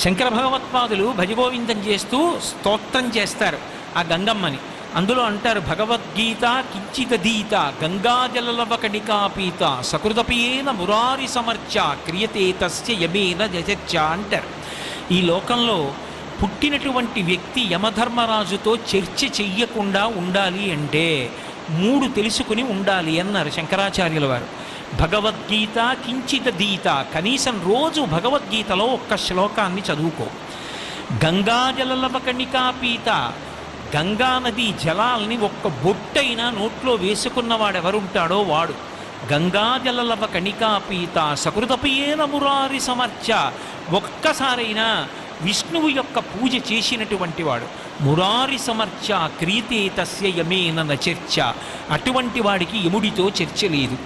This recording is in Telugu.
శంకర భగవత్పాదులు భజగోవిందం చేస్తూ స్తోత్రం చేస్తారు ఆ గంగమ్మని. అందులో అంటారు, భగవద్గీత కించిదీత గంగాజలలవ కణికాపీత సకృతపియేన మురారి సమర్చ క్రియతే తస్య యమేన జచర్చ అంటారు. ఈ లోకంలో పుట్టినటువంటి వ్యక్తి యమధర్మరాజుతో చర్చ చెయ్యకుండా ఉండాలి అంటే 3 తెలుసుకుని ఉండాలి అన్నారు శంకరాచార్యుల వారు. భగవద్గీత కించిదీత, కనీసం రోజు భగవద్గీతలో ఒక్క శ్లోకాన్ని చదువుకో. గంగాజలలవ కణికాపీత, గంగానది జలాల్ని ఒక్క బొట్టైనా నోట్లో వేసుకున్నవాడెవరుంటాడో వాడు. గంగాజలలవ కణికాపీత సకృతపియేన మురారి సమర్చ, ఒక్కసారైనా విష్ణువు యొక్క పూజ చేసినటువంటి వాడు. మురారి సమర్చ క్రియతే తస్య యమేన న చర్చ, అటువంటి వాడికి యముడితో చర్చ లేదు.